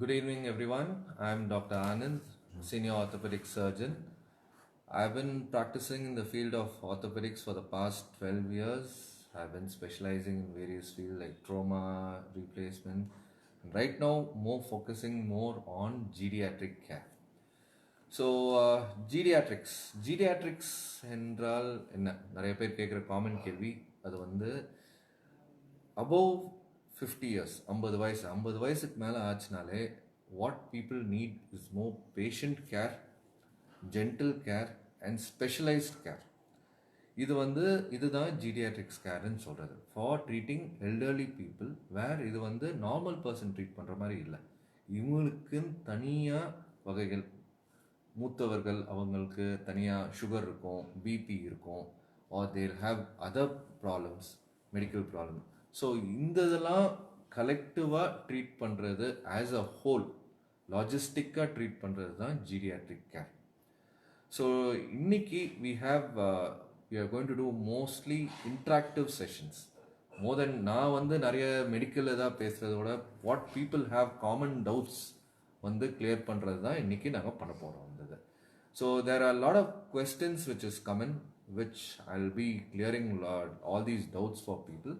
Good evening, everyone. I'm Dr. Anand, Senior Orthopedic Surgeon. I've been practicing in the field of orthopedics for the past 12 years. I've been specializing in various fields like trauma, replacement. Right now, more focusing more on geriatric care. So geriatrics என்றால் என்ன? நிறைய பேர் கேட்குற common கேள்வி. அது வந்து above 50 years, 50 வயசுக்கு மேலே ஆச்சுனாலே what people need is more patient care, gentle care and specialised care. இதுதான் ஜீடியாட்ரிக்ஸ் கேர்ன்னு சொல்கிறது. For treating elderly people, where இது வந்து நார்மல் பர்சன் ட்ரீட் பண்ணுற மாதிரி இல்லை. இவங்களுக்குன்னு தனியாக வகைகள். மூத்தவர்கள், அவங்களுக்கு தனியாக சுகர் இருக்கும், பிபி இருக்கும், are there have other problems, medical problem. So இதெல்லாம் கலெக்டிவாக ட்ரீட் பண்ணுறது, ஆஸ் அ ஹோல் லாஜிஸ்டிக்காக ட்ரீட் பண்ணுறது தான் ஜீரியாட்ரிக் கேர். ஸோ இன்னைக்கு we are going to do mostly interactive sessions. more than நான் வந்து நிறைய மெடிக்கல் இதாக பேசுகிறதோட what people have common doubts வந்து கிளியர் பண்ணுறது தான் இன்றைக்கி நாங்கள் பண்ண போகிறோம். So there are lot of questions which is common, which I will be clearing all these doubts for people.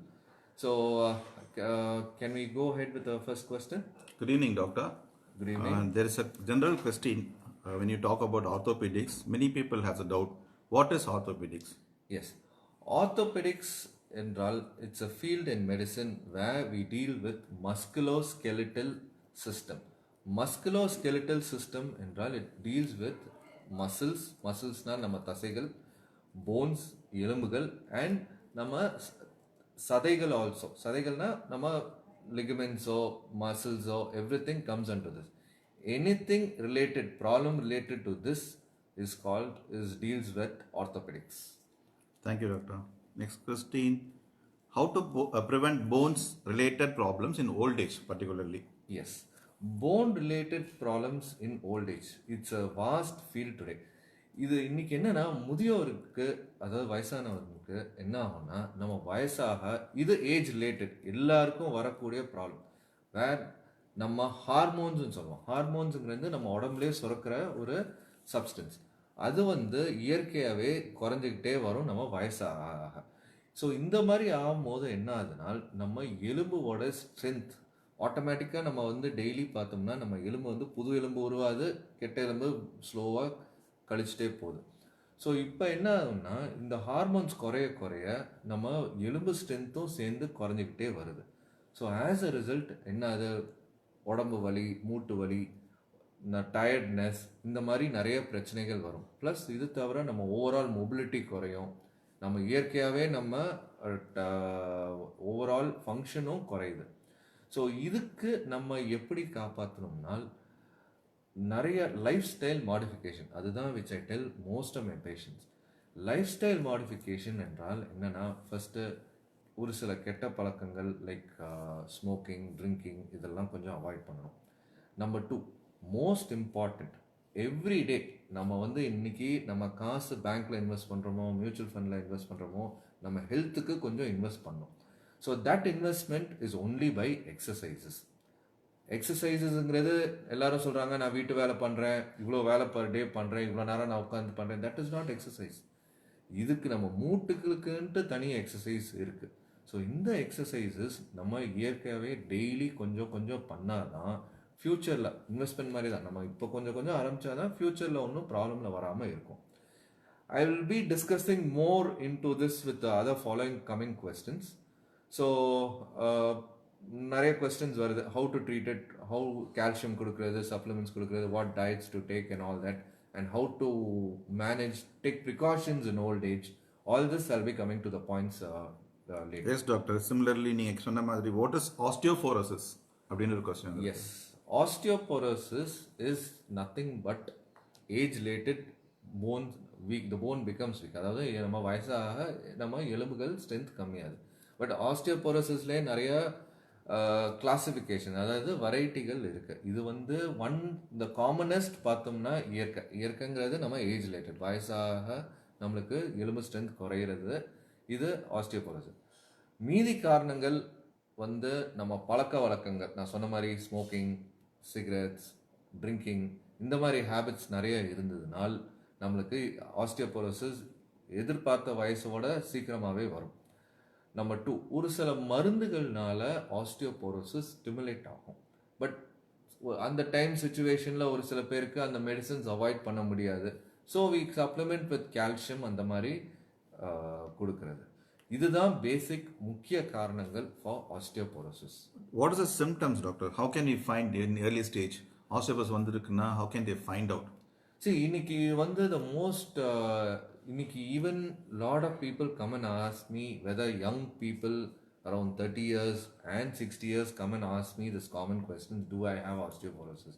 So can we go head with first question? Good evening, doctor. Good evening. There is a general question when you talk about orthopedics. Many people has a doubt. What is orthopedics? Yes. Orthopedics என்றால் it's a field in medicine where we deal with musculoskeletal system. Musculoskeletal system என்றால் it deals with மசில்ஸ்னால் நம்ம தசைகள், bones எலும்புகள், and நம்ம சதைகள் also. சதைகள்னா நம்ம லிகமெண்ட்ஸோ மசில்ஸோ everything comes under this. Anything related, problem related to this is deals with orthopedics. Thank you, doctor. Next question: how to prevent bones related problems in old age particularly? Yes, bone related problems in old age, it's a vast field today. இது இன்னைக்கு என்னன்னா, முதியோருக்கு, அதாவது வயசானவருக்கு என்ன ஆகும்னா, நம்ம வயசாக இது age related எல்லாருக்கும் வரக்கூடிய ப்ராப்ளம். வேர் நம்ம ஹார்மோன்ஸ்னு சொல்லுவோம். ஹார்மோன்ஸுங்கிறது நம்ம உடம்புலேயே சுரக்கிற ஒரு சப்ஸ்டன்ஸ். அது வந்து இயற்கையாகவே குறைஞ்சிக்கிட்டே வரும் நம்ம வயசாக. ஸோ இந்த மாதிரி ஆகும்போது என்ன ஆகுதுனால், நம்ம எலும்போட ஸ்ட்ரென்த் ஆட்டோமேட்டிக்காக நம்ம வந்து டெய்லி பார்த்தோம்னா நம்ம எலும்பு வந்து புது எலும்பு உருவாது, கெட்ட எலும்பு ஸ்லோவாக கழிச்சிட்டே போகுது. ஸோ இப்போ என்ன ஆகும்னா, இந்த ஹார்மோன்ஸ் குறைய நம்ம எலும்பு ஸ்ட்ரென்த்தும் சேர்ந்து குறைஞ்சிக்கிட்டே வருது. ஸோ ஆஸ் அ ரிசல்ட் என்ன ஆகுது, உடம்பு வலி, மூட்டு வலி, டயர்ட்னஸ், இந்த மாதிரி நிறைய பிரச்சனைகள் வரும். ப்ளஸ் இது தவிர நம்ம ஓவரால் மொபிலிட்டி குறையும், நம்ம இயற்கையாகவே நம்ம ஓவரால் ஃபங்க்ஷனும் குறையுது. ஸோ இதுக்கு நம்ம எப்படி காப்பாற்றணும்னால், நிறைய லைஃப் ஸ்டைல் மாடிஃபிகேஷன், அதுதான் which I tell most of my patients. Life style modification என்றால் என்னென்னா, ஃபஸ்ட்டு ஒரு சில கெட்ட பழக்கங்கள் லைக் ஸ்மோக்கிங், ட்ரிங்கிங், இதெல்லாம் கொஞ்சம் அவாய்ட் பண்ணணும். நம்பர் 2, மோஸ்ட் இம்பார்ட்டண்ட், எவ்ரிடே நம்ம வந்து இன்னைக்கு நம்ம காசு பேங்க்கில் இன்வெஸ்ட் பண்ணுறோமோ, மியூச்சுவல் ஃபண்டில் இன்வெஸ்ட் பண்ணுறோமோ, நம்ம ஹெல்த்துக்கு கொஞ்சம் இன்வெஸ்ட் பண்ணணும். So that investment is only by exercises. எக்ஸசைசஸ்ங்கிறது எல்லாரும் சொல்கிறாங்க, நான் வீட்டு வேலை பண்ணுறேன், இவ்வளோ வேலை பர் டே பண்ணுறேன், இவ்வளோ நேரம் நான் உட்காந்து பண்ணுறேன். That is not exercise. இதுக்கு நம்ம மூட்டுகளுக்குன்ட்டு தனி எக்ஸசைஸ் இருக்குது. ஸோ இந்த எக்ஸசைசஸ் நம்ம இயற்கையாகவே டெய்லி கொஞ்சம் கொஞ்சம் பண்ணால் தான் ஃப்யூச்சரில் இன்வெஸ்ட்மெண்ட் மாதிரி தான். நம்ம இப்போ கொஞ்சம் கொஞ்சம் ஆரம்பித்தா தான் ஃப்யூச்சரில் ஒன்றும் ப்ராப்ளமில் வராமல் இருக்கும். I will be discussing more into this with the other following coming questions. So நிறைய questions வருது. How to treat it, how calcium கொடுக்கிறது, supplements கொடுக்கிறது, what diets to take and all that, and how to manage, take precautions in old age. All this I'll be coming to the points later. Yes, doctor. Similarly, நீங்க சொன்ன மாதிரி what is osteoporosis அப்படின்னு ஒரு question. Yes, osteoporosis is nothing but age related bones weak, the bone becomes weak. அதாவது நம்ம வயசாக நம்ம எலும்புகள் ஸ்ட்ரென்த் கம்மியாகுது. பட் ஆஸ்டியோபோரோசிஸ்லேயே நிறைய கிளாசிஃபிகேஷன், அதாவது வெரைட்டிகள் இருக்குது. இது வந்து இந்த காமனஸ்ட் பார்த்தோம்னா இயற்கைங்கிறது நம்ம ஏஜ் ரிலேட்டட், வயசாக நம்மளுக்கு எலும்பு ஸ்ட்ரென்த் குறையிறது, இது ஆஸ்டியோபோரோசிஸ். மீதி காரணங்கள் வந்து நம்ம பழக்க வழக்கங்கள், நான் சொன்ன மாதிரி ஸ்மோக்கிங், சிகரெட்ஸ், ட்ரிங்கிங் இந்த மாதிரி ஹேபிட்ஸ் நிறைய இருந்ததுனால் நம்மளுக்கு ஆஸ்டியோபோரோசிஸ் எதிர்பார்த்த வயசோட சீக்கிரமாகவே வரும். நம்பர் 2, ஒரு சில மருந்துகள்னால ஆஸ்டியோபோரோசிஸ் ஸ்டிமுலேட் ஆகும். பட் அந்த டைம் சுச்சுவேஷனில் ஒரு சில பேருக்கு அந்த மெடிசன்ஸ் அவாய்ட் பண்ண முடியாது. So we supplement with calcium அந்த மாதிரி கொடுக்கறது. இதுதான் பேசிக் முக்கிய காரணங்கள் for osteoporosis. What is the symptoms, doctor? How can we find in early stage osteoporosis வந்திருக்குன்னா how can they find out? See, இன்னைக்கு வந்து the most இன்னைக்கு even lot of people come and ask me, whether young people around 30 years and 60 years come and ask me this common question, do I have osteoporosis?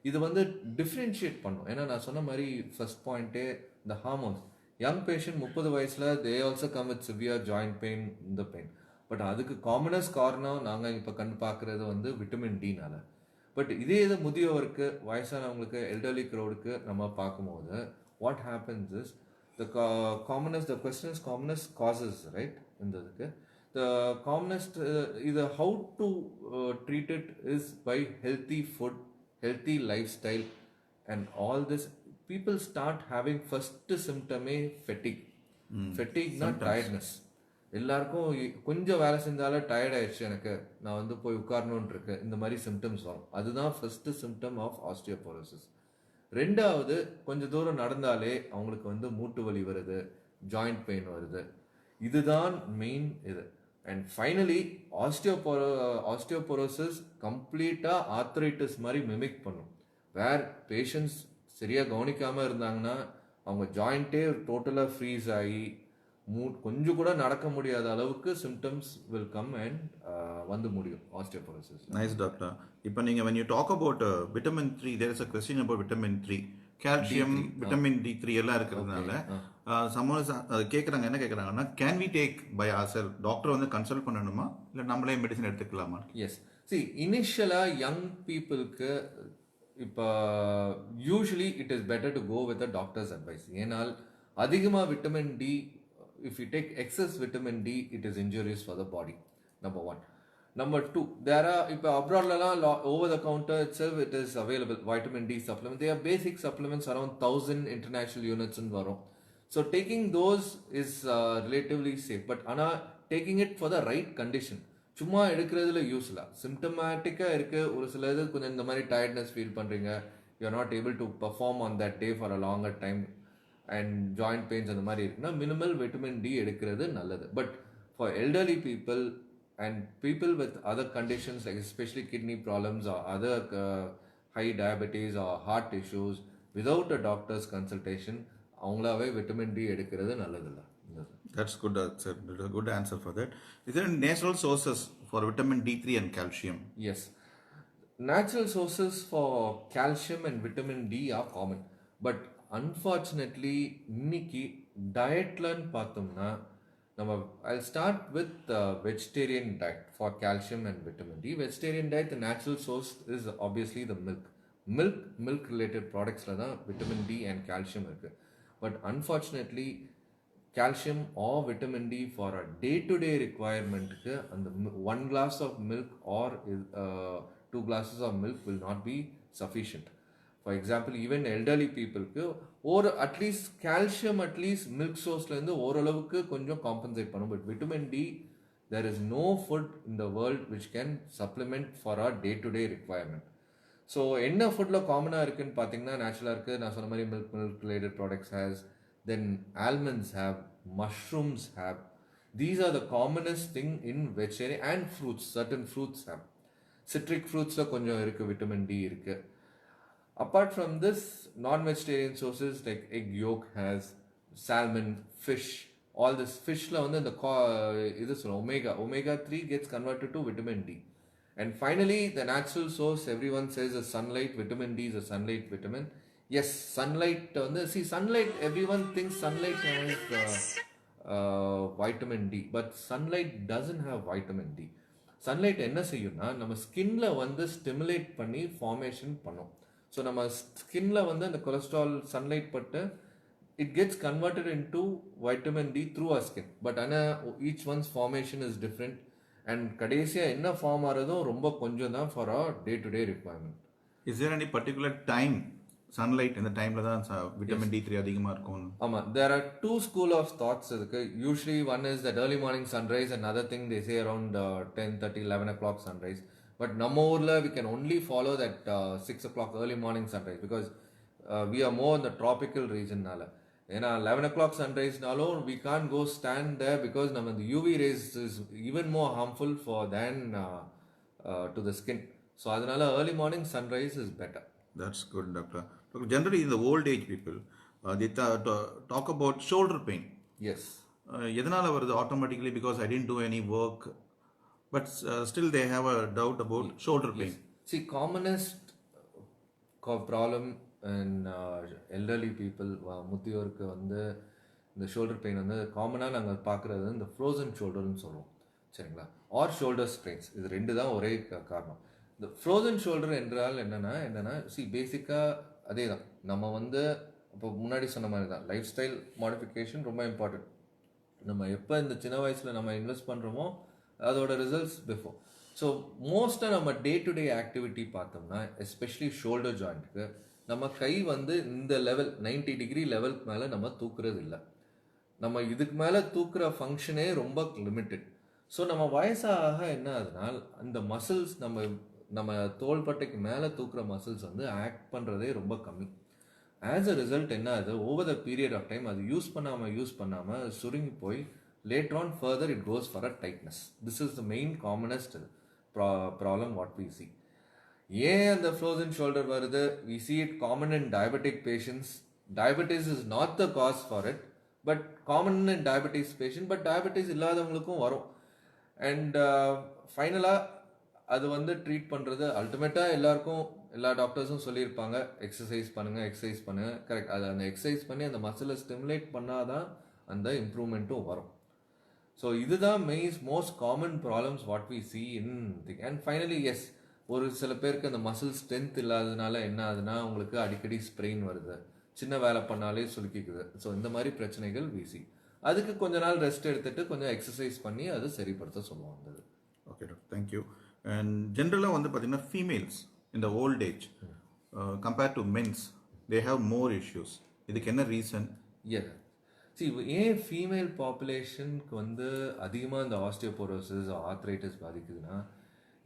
இது வந்து differentiate பண்ணும். ஏன்னா நான் சொன்ன மாதிரி ஃபர்ஸ்ட் பாயிண்ட்டே இந்த ஹார்மோன்ஸ். யங் பேஷண்ட் 30 வயசில் they also come with severe joint pain, இந்த பெயின். பட் அதுக்கு காமனஸ்ட் காரணம் நாங்கள் இப்போ கண்டு பார்க்குறது வந்து விட்டமின் டினால. பட் இதே இது முதியோருக்கு, வயசானவங்களுக்கு, எல்டர்லி க்ரௌடுக்கு நம்ம பார்க்கும்போது what happens is the question is commonest causes, right? இந்த இதுக்கு the commonest இது how to treat it is by healthy food, healthy lifestyle, and all this. People start having first symptom fatigue. Fatigue not tiredness. எல்லாருக்கும் கொஞ்சம் வேலை செஞ்சாலும் tired ஆயிடுச்சு, எனக்கு நான் வந்து போய் உட்காரணும்னு இருக்கு, இந்த மாதிரி சிம்டம்ஸ் வரும். அதுதான் ஃபர்ஸ்ட் சிம்டம் ஆஃப் ஆஸ்டியோபோரோசிஸ். ரெண்டாவது, கொஞ்சம் தூரம் நடந்தாலே அவங்களுக்கு வந்து மூட்டு வலி வருது, ஜாயிண்ட் பெயின் வருது. இதுதான் மெயின் இது. அண்ட் ஃபைனலி ஆஸ்டியோபோரோசிஸ் கம்ப்ளீட்டாக ஆர்த்ரைட்டிஸ் மாதிரி மிமிக் பண்ணும். வேர் பேஷண்ட்ஸ் சரியாக கவனிக்காமல் இருந்தாங்கன்னா அவங்க ஜாயிண்ட்டே டோட்டலாக ஃப்ரீஸ் ஆகி கொஞ்சம் கூட நடக்க முடியாத அளவுக்கு சிம்டம்ஸ் வில் கம் அண்ட் வந்து முடியும் ஆஸ்டியோபோரோசிஸ். Nice doctor. இப்போ நீங்கள் when you talk about vitamin 3, there is a question about vitamin 3, calcium, vitamin D3 எல்லாம் இருக்கிறதுனால சமோஸ் கேட்குறாங்க. என்ன கேட்குறாங்கன்னா, can we take by ourselves? Doctor வந்து கன்சல்ட் பண்ணணுமா, இல்லை நம்மளே மெடிசன் எடுத்துக்கலாமா? எஸ். சி, இனிஷியலாக யங் பீப்புளுக்கு இப்போ usually it is better to go with a doctor's advice. ஏன்னால் அதிகமாக vitamin D, if you take excess vitamin D, it is injurious for the body. Number 1. Number 2, there are, இப்போ அப்ராட்லலாம் over the counter itself it is available, vitamin D supplement. They are basic supplements around 1000 international units வரும். So taking those is relatively safe. But ஆனால் taking it for the right condition. சும்மா எடுக்கிறதுல use இல்லை. சிம்டமேட்டிக்காக இருக்குது, ஒரு சில இது கொஞ்சம் இந்த மாதிரி டயர்ட்னஸ் ஃபீல் பண்ணுறீங்க, you are not able to perform on that day for a longer time and joint pains அந்த மாதிரி இருக்குன்னா மினிமல் விட்டமின் டி எடுக்கிறது நல்லது. But for elderly people and people with other conditions like especially kidney problems or other high diabetes or heart issues without a doctor's consultation அவங்களாவே vitamin D எடுக்கிறது நல்லதில்லை. That's good, sir. Good answer for that. Is there natural sources for vitamin D3 and calcium? Yes. Natural sources for calcium and vitamin D are common. But unfortunately, இன்னைக்கு டயட்லன்னு பார்த்தோம்னா நம்ம I'll start with vegetarian diet for calcium and vitamin D. Vegetarian diet, the natural source is obviously the milk. Milk related productsல தான் vitamin D and calcium இருக்கு. But unfortunately, calcium or vitamin D for a day-to-day requirement and 1 glass of milk or 2 glasses of milk will not be sufficient. For example, even elderly people or at least calcium at least milk source la irundhu oralavukku konjam compensate panum. But vitamin D, there is no food in the world which can supplement for our day-to-day requirement. So enna food la common ah irukku nu pathina natural ah irukku, na sonna mari milk related products has, then almonds have, mushrooms have. These are the commonest thing in vegetarian and fruits. Certain fruits have. Citric fruits la konjam irukku vitamin D irukku. Apart from this, non-vegetarian sources like egg yolk has, salmon, fish, all this fish la வந்து the this omega 3 gets converted to vitamin D. And finally, the natural source everyone says is sunlight. Vitamin D is a sunlight vitamin. Yes, sunlight sunlight, everyone thinks sunlight has vitamin D, but sunlight doesn't have vitamin D. Sunlight என்ன செய்யும்னா நம்ம ஸ்கின்ல வந்து stimulate பண்ணி formation பண்ணும். So நம்ம ஸ்கின்ல வந்து அந்த கொலஸ்ட்ரால் சன்லைட் பட்டு it gets converted into vitamin D through our skin. But each one's formation is different and கடைசியாக என்ன ஃபார்ம் ஆகிறதும் ரொம்ப கொஞ்சம் தான் for our day-to-day requirement. Is there any particular time sunlight இந்த டைமில் தான் விட்டமின் D3 அதிகமாக இருக்கும்? ஆமாம், there are two school of thoughts இருக்கு. Usually one is that early morning sunrise, another thing they say around 10:30, 11 o'clock sunrise. But நம்ம ஊரில் we can only follow that 6 o'clock early morning sunrise because we are more in the tropical regionனால. ஏன்னா 11 o'clock sunriseனாலும் we can't go stand there because நம்ம the UV rays is even more harmful for than to the skin. So அதனால early morning sunrise is better. That's good, doctor. Generally, in the old age people, they talk about shoulder pain. Yes. எதனால வருது automatically because I didn't do any work, but still they have a doubt about shoulder pain. See, commonest problem in elderly people, முதியோருக்கு வந்து இந்த shoulder pain வந்து காமனாக நாங்கள் பார்க்குறது இந்த frozen ஷோல்டர்னு சொல்லுவோம், சரிங்களா, ஆர் ஷோல்டர் ஸ்ட்ரெயின்ஸ். இது ரெண்டு தான் ஒரே காரணம். இந்த ஃப்ரோசன் ஷோல்டர் என்றால் என்னென்னா பேசிக்காக அதே தான். நம்ம வந்து இப்போ முன்னாடி சொன்ன மாதிரி தான் லைஃப் ஸ்டைல் மாடிஃபிகேஷன் ரொம்ப இம்பார்ட்டன்ட். நம்ம எப்போ இந்த சின்ன வயசில் நம்ம இன்வெஸ்ட் பண்ணுறோமோ அதோட ரிசல்ட்ஸ் பிஃபோர். ஸோ மோஸ்ட்டாக நம்ம டே டு டே ஆக்டிவிட்டி பார்த்தோம்னா எஸ்பெஷலி ஷோல்டர் ஜாயிண்ட்டுக்கு நம்ம கை வந்து இந்த லெவல் 90 டிகிரி லெவலுக்கு மேலே நம்ம தூக்குறது இல்லை. நம்ம இதுக்கு மேலே தூக்குற ஃபங்க்ஷனே ரொம்ப லிமிட்டட். ஸோ நம்ம வயசாக என்ன ஆகுதுனால் அந்த மசில்ஸ் நம்ம தோள்பட்டைக்கு மேலே தூக்குற மசில்ஸ் வந்து ஆக்ட் பண்ணுறதே ரொம்ப கம்மி. ஆஸ் அ ரிசல்ட் என்ன ஆகுது, over the period of time அது யூஸ் பண்ணாமல் சுருங்கி போய் later on further it goes for a tightness. This is the main commonest problem what we see. ஏன் அந்த ஃப்ரோசன் ஷோல்டர் வருது? We see it common in diabetic patients. Diabetes is not the cause for it, but common in diabetes patient. But diabetes இல்லாதவங்களுக்கும் வரும். And ஃபைனலாக அது வந்து treat பண்ணுறது அல்டிமேட்டாக எல்லா டாக்டர்ஸும் சொல்லியிருப்பாங்க, எக்ஸசைஸ் பண்ணுங்கள். கரெக்ட். அது அந்த எக்ஸசைஸ் பண்ணி அந்த மசிலை ஸ்டிமுலேட் பண்ணாதான் அந்த இம்ப்ரூவ்மெண்ட்டும் வரும். ஸோ இதுதான் most common problems what we see in think. And finally yes, ஒரு சில பேருக்கு அந்த மசில் ஸ்ட்ரென்த் இல்லாததுனால என்ன ஆகுதுன்னா உங்களுக்கு அடிக்கடி ஸ்ப்ரெயின் வருது, சின்ன வேலை பண்ணாலே சுலுக்கிக்குது. ஸோ இந்த மாதிரி பிரச்சனைகள் வி சி. அதுக்கு கொஞ்ச நாள் ரெஸ்ட் எடுத்துட்டு கொஞ்சம் எக்ஸசைஸ் பண்ணி அது சரிப்படுத்த சொல்லுவாங்க. Okay doctor, thank you. அண்ட் ஜென்ரலாக வந்து பார்த்தீங்கன்னா ஃபீமேல்ஸ் இந்த old age compared to mens they have more issues. இதுக்கு என்ன ரீசன்? ஏன் ஃபீமேல் பாப்புலேஷனுக்கு வந்து அதிகமாக இந்த ஆஸ்டியோபோரோசிஸ் ஆர்த்ரைட்டிஸ் பாதிக்குதுன்னா,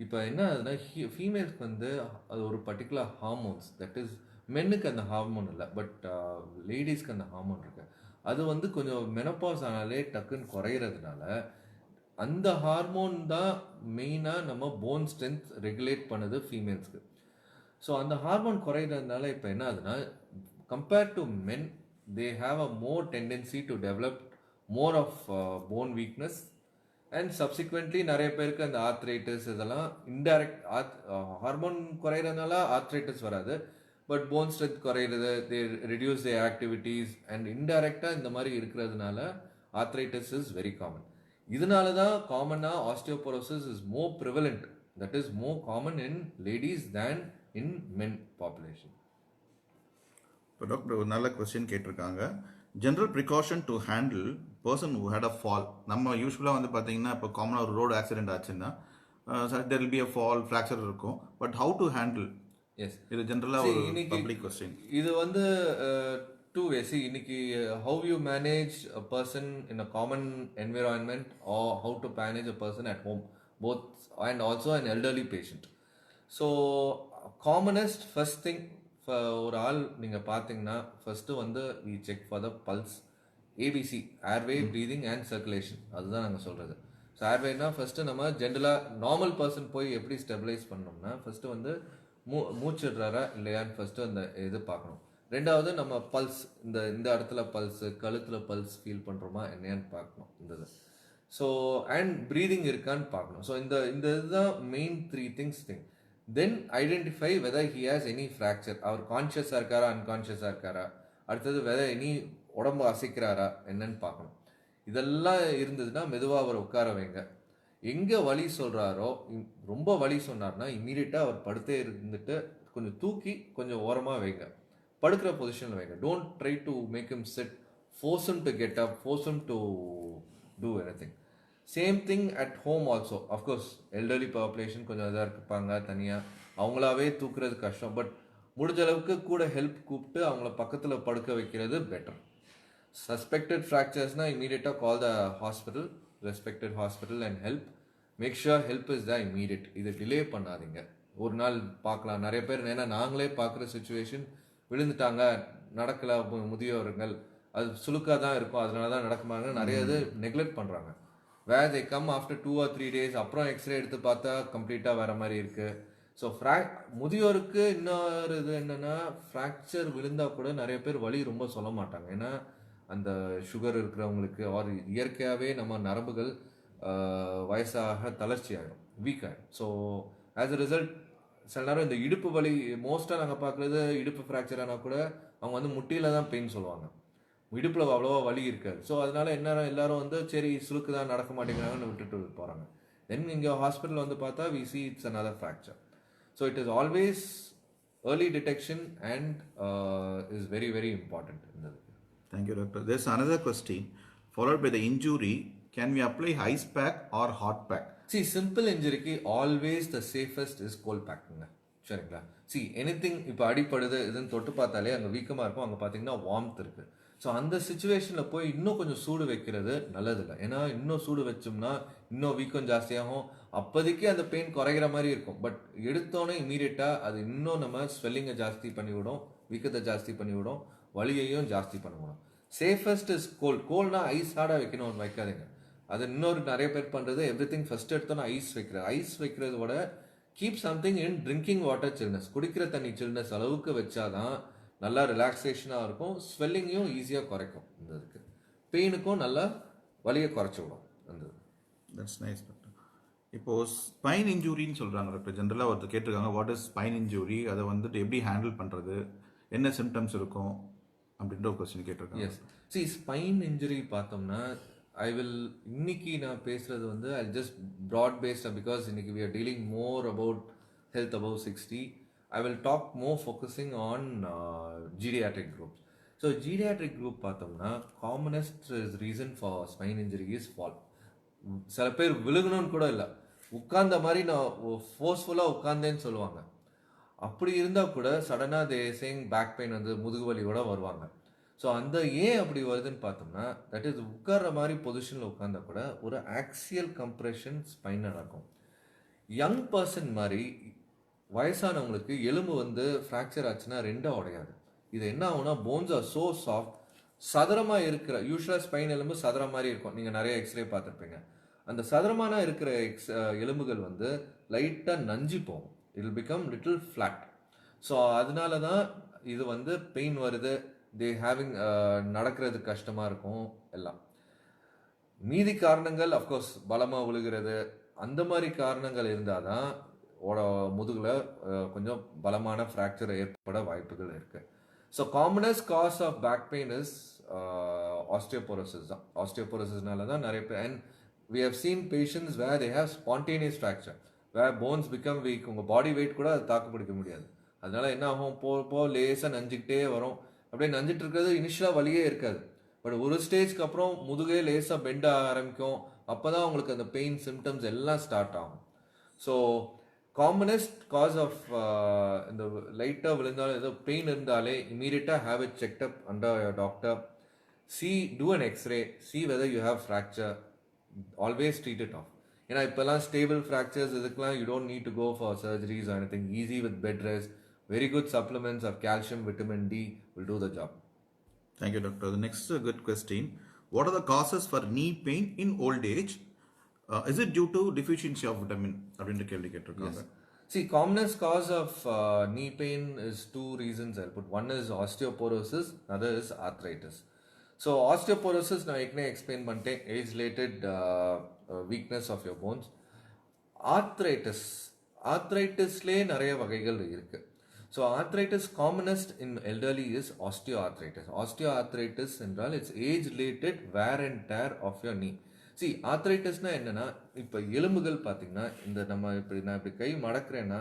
இப்போ என்ன ஆகுதுன்னா ஃபீமேல்ஸ்க்கு வந்து அது ஒரு பர்டிகுலர் ஹார்மோன்ஸ், தட் இஸ் மென்னுக்கு அந்த ஹார்மோன் இல்லை, பட் லேடிஸ்க்கு அந்த ஹார்மோன் இருக்கு. அது வந்து கொஞ்சம் மெனப்பாஸ் ஆனாலே டக்குன்னு குறையிறதுனால அந்த ஹார்மோன் தான் மெயினாக நம்ம போன் ஸ்ட்ரென்த் ரெகுலேட் பண்ணுது ஃபீமேல்ஸ்க்கு. ஸோ அந்த ஹார்மோன் குறையிறதுனால இப்போ என்ன ஆகுதுன்னா compared to men they have a more tendency to develop more of bone weakness and subsequently நிறைய பேருக்கு அந்த ஆர்த்ரைட்டிஸ் இதெல்லாம் இன்டைரக்ட் ஹார்மோன் குறையிறதுனால ஆர்த்ரைட்டிஸ் வராது, பட் போன் ஸ்ட்ரென்த் குறையிறது, they reduce their activities and இன்டைரக்டாக இந்த மாதிரி இருக்கிறதுனால ஆர்த்ரைட்டிஸ் இஸ் வெரி காமன். இதனால தான் காமனாக osteoporosis is more prevalent, that is more common in ladies than in men population. இப்போ டாக்டர் ஒரு நல்ல கொஸ்டின் கேட்டிருக்காங்க. General precaution to handle person who had a fall. நம்ம யூஸ்வலாக வந்து பார்த்தீங்கன்னா இப்போ காமனாக ஒரு ரோடு ஆக்சிடென்ட் ஆச்சுன்னா there will be a fall, fracture இருக்கும். But how to handle? Yes, இது ஜென்ரலாக ஒரு பப்ளிக் கொஸ்டின். இது வந்து டூ வேஸ். இன்னைக்கு how you manage a person in a common environment or how to manage a person at home, both and also an elderly patient. So commonest first thing, ஒரு ஆள் நீங்கள் பார்த்தீங்கன்னா first வந்து we check for the pulse, ABC, airway, breathing and circulation. அதுதான் நாங்கள் சொல்கிறது. So ஏர்வேனா first நம்ம ஜென்ரலாக நார்மல் பர்சன் போய் எப்படி ஸ்டெபிலைஸ் பண்ணோம்னா ஃபஸ்ட்டு வந்து மூச்சிடுறாரா இல்லையான்னு ஃபஸ்ட்டு அந்த இது பார்க்கணும். ரெண்டாவது நம்ம பல்ஸ், இந்த இடத்துல பல்ஸு, கழுத்தில் பல்ஸ் ஃபீல் பண்ணுறோமா என்னையான்னு பார்க்கணும் இந்த இது. ஸோ அண்ட் ப்ரீதிங் இருக்கான்னு பார்க்கணும். ஸோ இந்த இதுதான் main 3 things thing. Then identify whether he has any fracture. அவர் கான்ஷியஸாக இருக்காரா அன்கான்ஷியஸாக இருக்காரா, அடுத்தது whether any உடம்பு அசைக்கிறாரா என்னன்னு பார்க்கணும். இதெல்லாம் இருந்ததுன்னா மெதுவாக அவர் உட்கார வைங்க. எங்கே வலி சொல்கிறாரோ, ரொம்ப வலி சொன்னார்னா இம்மீடியட்டாக அவர் படுத்தே இருந்துட்டு கொஞ்சம் தூக்கி கொஞ்சம் ஓரமாக வைங்க, படுக்கிற பொசிஷனில் வைங்க. Don't try to make him sit, force him to get up, force him to do anything. Same thing at home also. Of course elderly population கொஞ்சம் இதாக இருப்பாங்க தனியாக, அவங்களாவே தூக்குறது கஷ்டம். பட் முடிஞ்ச அளவுக்கு கூட ஹெல்ப் கூப்பிட்டு அவங்கள பக்கத்தில் படுக்க வைக்கிறது பெட்டர். சஸ்பெக்டட் ஃப்ராக்சர்ஸ்னா இமீடியட்டாக call the hospital, respected hospital and help. Make sure help is the immediate. இதை டிலே பண்ணாதீங்க. ஒரு நாள் பார்க்கலாம். நிறைய பேர் ஏன்னா நாங்களே பார்க்குற சுச்சுவேஷன், விழுந்துட்டாங்க, நடக்கல, முதியோர்கள், அது சுலுக்காக தான் இருக்கும், அதனால தான் நடக்குமாங்க, நிறைய இது நெக்லெக்ட் பண்ணுறாங்க. Where they come after 2 or 3 days, அப்புறம் எக்ஸ்ரே எடுத்து பார்த்தா கம்ப்ளீட்டாக வேற மாதிரி இருக்குது. ஸோ முதியோருக்கு இன்னொரு இது என்னென்னா, ஃப்ராக்சர் விழுந்தால் கூட நிறைய பேர் வலி ரொம்ப சொல்ல மாட்டாங்க. ஏன்னா அந்த சுகர் இருக்கிறவங்களுக்கு ஆர் இயற்கையாகவே நம்ம நரம்புகள் வயசாக தளர்ச்சி ஆகிடும், வீக் ஆகிடும். ஸோ ஆஸ் அ ரிசல்ட் சில நேரம் இந்த இடுப்பு வலி, மோஸ்ட்டாக நாங்கள் பார்க்குறது இடுப்பு ஃப்ராக்சர் ஆனால் கூட அவங்க வந்து முட்டியில் தான் பெயின் சொல்லுவாங்க, இடுப்பில் அவ்வளோவா வலி இருக்காது. ஸோ அதனால என்ன, எல்லாரும் வந்து சரி சுருக்கு தான், நடக்க மாட்டேங்கிறாங்கன்னு விட்டுட்டு போகிறாங்க. தென் இங்கே ஹாஸ்பிட்டல் வந்து பார்த்தா we see it's another fracture. So it is always early detection and is very very important in the. Thank you, doctor. There's another question followed by the injury. Can we apply ice pack or hot pack? See, simple injury ki always the safest is cold packing. சரிங்களா? See, anything இப்போ அடிப்படுது இதுன்னு தொட்டு பார்த்தாலே அங்கே வீக்கமாக இருக்கும், அங்கே பார்த்தீங்கன்னா warmth இருக்கு. ஸோ அந்த சுச்சுவேஷனில் போய் இன்னும் கொஞ்சம் சூடு வைக்கிறது நல்லதில்லை. ஏன்னா இன்னும் சூடு வச்சோம்னா இன்னும் வீக்கம் ஜாஸ்தியாகும். அப்போதைக்கு அந்த பெயின் குறைகிற மாதிரி இருக்கும், பட் எடுத்தோன்னே இமீடியட்டாக அது இன்னும் நம்ம ஸ்வெல்லிங்கை ஜாஸ்தி பண்ணிவிடும், வீக்கத்தை ஜாஸ்தி பண்ணிவிடும், வலியையும் ஜாஸ்தி பண்ணுவோம். Safest is cold. கோல்ட்னா ஐஸ் ஹார்டாக வைக்கணும், வைக்காதீங்க. அது இன்னொரு நிறைய பேர் பண்ணுறது, எவ்ரி திங் ஃபர்ஸ்ட் எடுத்தோன்னா ஐஸ் வைக்கிறது. ஐஸ் வைக்கிறத விட keep something in drinking water chillness, குடிக்கிற தண்ணி சில்னஸ் அளவுக்கு வச்சாதான் நல்லா ரிலாக்ஸேஷனாக இருக்கும், ஸ்வெல்லிங்கையும் ஈஸியாக குறைக்கும். இந்த இதுக்கு பெயினுக்கும் நல்லா வலியை குறைச்சி விடும். அந்த தட்ஸ் நைஸ் டாக்டர். இப்போது ஸ்பைன் இன்ஜூரின்னு சொல்கிறாங்க டாக்டர். ஜென்ரலாக ஒருத்தர் கேட்டிருக்காங்க, வாட் இஸ் ஸ்பைன் இன்ஜூரி, அதை வந்துட்டு எப்படி ஹேண்டில் பண்ணுறது, என்ன சிம்டம்ஸ் இருக்கும் அப்படின்ற ஒரு கொஸ்டின் கேட்டிருக்காங்க. எஸ், சி ஸ்பைன் இன்ஜுரி பார்த்தோம்னா இன்னைக்கு நான் பேசுறது வந்து I just broad based, because இன்னைக்கு we are dealing more about health above 60. I will talk more focusing on geriatric groups. So geriatric group பார்த்தோம்னா commonest reason for spine injury is fall. சில பேர் விழுகணும்னு கூட இல்லை, உட்கார்ந்த மாதிரி நான் ஃபோர்ஸ்ஃபுல்லாக உட்கார்ந்தேன்னு சொல்லுவாங்க. அப்படி இருந்தால் கூட சடனாக தே சேயிங் பேக் பெயின் வந்து முதுகு வலியோட வருவாங்க. ஸோ அந்த ஏன் அப்படி வருதுன்னு பார்த்தோம்னா, தட் இஸ் உட்கார்ற மாதிரி பொசிஷனில் உட்கார்ந்தா கூட ஒரு ஆக்சியல் கம்ப்ரெஷன் ஸ்பைன் நடக்கும். யங் பர்சன் மாதிரி வயசானவங்களுக்கு எலும்பு வந்து ஃப்ராக்சர் ஆச்சுன்னா ரெண்டாக உடையாது. இது என்ன ஆகும்னா, போன்ஸ் ஆர் சோ சாஃப்ட், சதுரமாக இருக்கிற யூஸ்வலாக ஸ்பைன் எலும்பு சதுரம் மாதிரி இருக்கும், நீங்கள் நிறைய எக்ஸ்ரே பார்த்துருப்பீங்க. அந்த சதுரமான இருக்கிற எலும்புகள் வந்து லைட்டாக நஞ்சு போகும், it will become little flat. So அதனால தான் இது வந்து பெயின் வருது, தே ஹேவிங் நடக்கிறது கஷ்டமாக இருக்கும் எல்லாம். மீதி காரணங்கள் அஃப்கோர்ஸ் பலமாக விழுகிறது, அந்த மாதிரி காரணங்கள் இருந்தால் தான் முதுகில் கொஞ்சம் பலமான ஃப்ராக்சர் ஏற்பட வாய்ப்புகள் இருக்குது. So commonest cause of back pain is osteoporosis தான். ஆஸ்டியோபோரோசிஸ்னால தான் நிறைய பேர், and we have seen patients where they have spontaneous fracture, where bones become weak. உங்கள் பாடி வெயிட் கூட அது தாக்கு பிடிக்க முடியாது. அதனால என்ன ஆகும், போ லேசாக நஞ்சிக்கிட்டே வரும். அப்படியே நஞ்சிட்டு இருக்கிறது இனிஷியலாக வலியே இருக்காது, பட் ஒரு ஸ்டேஜ்க்கு அப்புறம் முதுகே லேசாக பெண்ட் ஆரம்பிக்கும். அப்போ தான் உங்களுக்கு அந்த பெயின் சிம்டம்ஸ் எல்லாம் ஸ்டார்ட் ஆகும். ஸோ காமனஸ்ட் காஸ் ஆஃப் இந்த லைட்டாக விழுந்தாலும் ஏதோ பெயின் இருந்தாலே இமீடியட்டாக have it checked up under your doctor. do an x-ray, see whether you have fracture, always treat it off. ஏன்னா இப்போல்லாம் ஸ்டேபிள் ஃப்ராக்சர்ஸ் இதுக்கெல்லாம் you don't need to go for surgeries or anything, easy with bed rest, very good supplements of calcium, vitamin D will do the job. Thank you, doctor. The next good question, what are the causes for knee pain in old age? Is it due to deficiency of vitamin அப்படின்ற கேள்வி கேட்டிருக்காங்க. See, commonest cause of knee pain is two reasons I'll put. One is osteoporosis, another is arthritis. So osteoporosis நான் ஏற்கனவே explain பண்ணிட்டேன், age related weakness of your bones. ஆர்த்ரைட்டிஸ்லேயே நிறைய வகைகள் இருக்குது. So arthritis commonest in elderly is osteoarthritis. Osteoarthritis என்றால் it's age related wear and tear of your knee. See ஆர்த்ரைட்டிஸ்னால் என்னென்னா, இப்போ எலும்புகள் பார்த்தீங்கன்னா, இந்த நான் இப்படி கை மடக்கிறேன்னா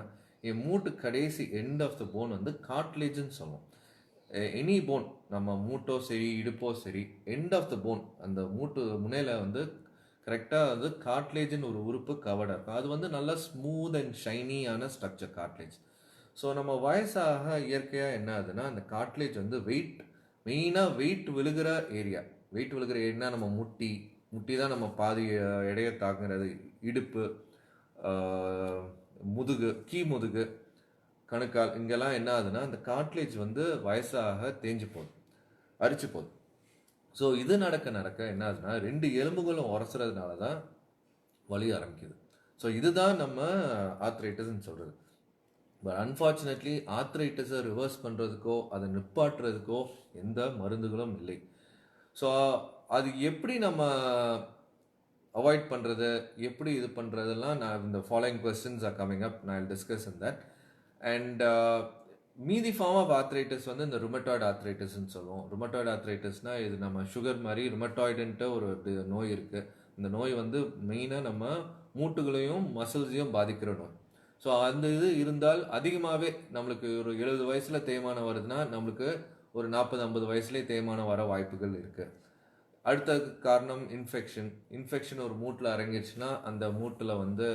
என் மூட்டு கடைசி எண்ட் ஆஃப் த போன் வந்து கார்ட்லேஜ்னு சொல்லுவோம். எனி போன், நம்ம மூட்டோ சரி இடுப்போ சரி, எண்ட் ஆஃப் த போன் அந்த மூட்டு முனையில் வந்து கரெக்டாக வந்து கார்ட்லேஜ்னு ஒரு உறுப்பு கவர்டாக இருக்கும். அது வந்து நல்லா ஸ்மூத் அண்ட் ஷைனியான ஸ்ட்ரக்சர் கார்ட்லேஜ். ஸோ நம்ம வயசாக இயற்கையாக என்ன ஆகுதுன்னா அந்த கார்ட்லேஜ் வந்து மெயினாக வெயிட் விழுகிற ஏரியா. வெயிட் விழுகிற ஏரியா நம்ம முட்டி தான் நம்ம பாதி எடையை தாக்குறது. இடுப்பு, முதுகு, முதுகு, கணுக்கால் இங்கெல்லாம் என்ன ஆகுதுன்னா அந்த கார்ட்லேஜ் வந்து வயசாக தேஞ்சு போகுது, அரிச்சு போகுது. ஸோ இது நடக்க என்ன ஆகுதுன்னா 2 எலும்புகளும் உரசுறதுனால தான் வலி ஆரம்பிக்குது. ஸோ இதுதான் நம்ம ஆர்த்ரைட்டிஸ்ன்னு சொல்கிறது. பட் அன்ஃபார்ச்சுனேட்லி ஆர்த்ரைட்டிஸை ரிவர்ஸ் பண்ணுறதுக்கோ அதை நிப்பாட்டுறதுக்கோ எந்த மருந்துகளும் இல்லை. ஸோ அது எப்படி நம்ம அவாய்ட் பண்ணுறது, எப்படி இது பண்ணுறதெல்லாம் நான் இந்த following questions are coming up, நான் டிஸ்கஸ் இன் தட். அண்ட் மீதி ஃபார்ம் ஆஃப் ஆர்த்ரைட்டிஸ் வந்து இந்த ருமட்டாய்டு ஆர்த்ரைட்டிஸ்ன்னு சொல்லுவோம். ருமட்டாய்டு ஆர்த்ரைட்டிஸ்னால் இது நம்ம சுகர் மாதிரி ருமட்டாய்டுன்ட்டு ஒரு நோய் இருக்குது. இந்த நோய் வந்து மெயினாக நம்ம மூட்டுகளையும் மசில்ஸையும் பாதிக்கிற நோய். ஸோ அந்த இது இருந்தால் அதிகமாகவே நம்மளுக்கு ஒரு 70 வயசில் தேய்மானம் வருதுன்னா நம்மளுக்கு ஒரு 40-50 வயசுலேயே தேய்மானம் வர வாய்ப்புகள் இருக்குது. அடுத்த காரணம் இன்ஃபெக்ஷன் ஒரு மூட்டில் அரங்கிடுச்சுன்னா அந்த மூட்டில் வந்து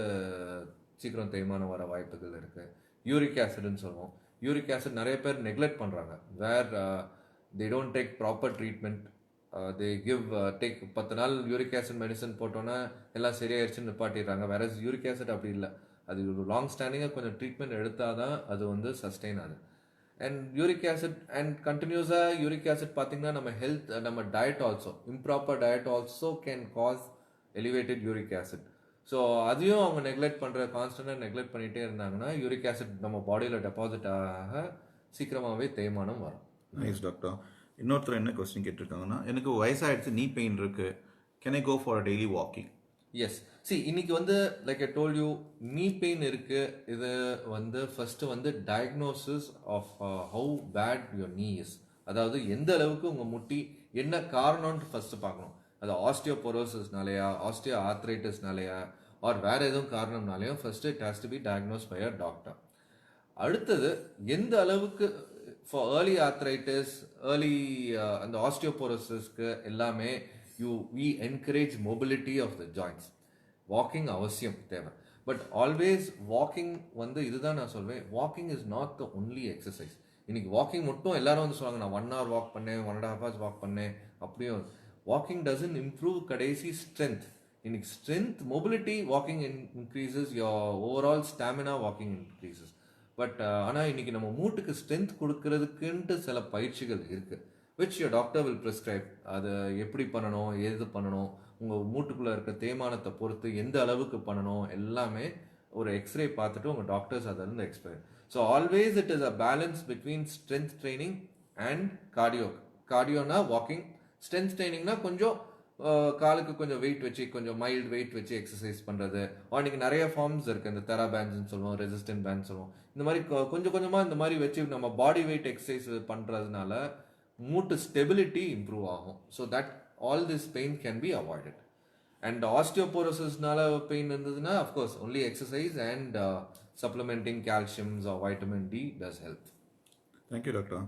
சீக்கிரம் தேய்மானம் வர வாய்ப்புகள் இருக்குது. யூரிக் ஆசிட்னு சொல்லுவோம். யூரிக் ஆசிட் நிறைய பேர் நெக்லெக்ட் பண்ணுறாங்க. Where they don't take proper treatment. They take 10 நாள் யூரிக் ஆசிட் மெடிசன் போட்டோன்னா எல்லாம் சரியாயிருச்சுன்னு நிப்பாட்டிடுறாங்க. வேற யூரிக் ஆசிட் அப்படி இல்லை. அது ஒரு லாங் ஸ்டாண்டிங்காக கொஞ்சம் ட்ரீட்மெண்ட் எடுத்தால் தான் அது வந்து சஸ்டெயின் ஆகுது. அண்ட் யூரிக் ஆசிட் அண்ட் கண்டினியூஸாக யூரிக் ஆசிட் பார்த்தீங்கன்னா நம்ம diet also, improper diet also can cause elevated uric acid. So அதையும் அவங்க கான்ஸ்டன்டாக நெக்லெக்ட் பண்ணிகிட்டே இருந்தாங்கன்னா யூரிக் ஆசிட் நம்ம பாடியில் டெபாசிட் ஆக சீக்கிரமாகவே தேய்மானம் வரும். Nice doctor. இன்னொருத்தர் என்ன கொஸ்டின் கேட்டிருக்காங்கன்னா, எனக்கு வயசாகிடுச்சு, நீ பெயின் இருக்கு, can I go for daily walking? Yes. இன்னைக்கு வந்து like I told you, knee pain இருக்கு. இது வந்து ஃபர்ஸ்ட் வந்து diagnosis of how bad your knee is. அதாவது எந்த அளவுக்கு உங்க முட்டி என்ன காரணம்னு ஃபர்ஸ்ட் பார்க்கணும். அது ஆஸ்டியோபோரோசிஸ்னாலயா, ஆஸ்டியோ ஆர்த்ரைட்டிஸ்னாலயா, ஆர் வேற எதுவும் காரணம்னாலையும் first it has to be diagnose by a doctor. அடுத்தது எந்த அளவுக்கு ஃபார் ஏர்லி ஆர்த்ரைட்டிஸ், ஏர்லி அந்த ஆஸ்டியோபோரோசிஸ்க்கு எல்லாமே we encourage mobility of the joints. Walking அவசியம் தேவை. பட் ஆல்வேஸ் வாக்கிங் வந்து இதுதான் நான் சொல்வேன், walking is not the only exercise. இன்னைக்கு வாக்கிங் மட்டும் எல்லாரும் வந்து சொல்லுவாங்க, நான் 1 hour வாக் பண்ணேன், 1.5 hours வாக் பண்ணேன். அப்படியும் வாக்கிங் டசன்ட் இம்ப்ரூவ் கடைசி ஸ்ட்ரென்த். இன்னைக்கு strength, mobility, walking increases your overall stamina, walking increases. But ஆனால் இன்னைக்கு நம்ம மூட்டுக்கு ஸ்ட்ரென்த் கொடுக்கறதுக்குன்ட்டு சில பயிற்சிகள் இருக்குது, which your doctor will prescribe. அது எப்படி பண்ணணும், எது பண்ணணும், உங்கள் மூட்டுக்குள்ளே இருக்க தேய்மானத்தை பொறுத்து எந்த அளவுக்கு பண்ணணும் எல்லாமே ஒரு எக்ஸ்ரே பார்த்துட்டு உங்கள் டாக்டர்ஸ் அதை இருந்து explain. So always it is a balance between strength training and கார்டியோனா வாக்கிங். ஸ்ட்ரென்த் ட்ரைனிங்னா கொஞ்சம் காலுக்கு கொஞ்சம் வெயிட் வச்சு, கொஞ்சம் மைல்டு வெயிட் வச்சு எக்ஸசைஸ் பண்ணுறது. இன்னைக்கு நிறைய ஃபார்ம்ஸ் இருக்குது. இந்த தெரா பேண்ட்ஸ்ன்னு சொல்லுவோம், ரெசிஸ்டன்ட் பேண்ட் சொல்லுவோம். இந்த மாதிரி கொஞ்சம் கொஞ்சமாக இந்த மாதிரி வச்சு நம்ம பாடி வெயிட் எக்ஸசைஸ் பண்ணுறதுனால மூட்டு ஸ்டெபிலிட்டி இம்ப்ரூவ் ஆகும். So that all this pain can be avoided. And ஆஸ்டியோபோரோசிஸ்னால பெயின் இருந்ததுன்னா of course only exercise and supplementing calciums or vitamin D does help. Thank you, doctor.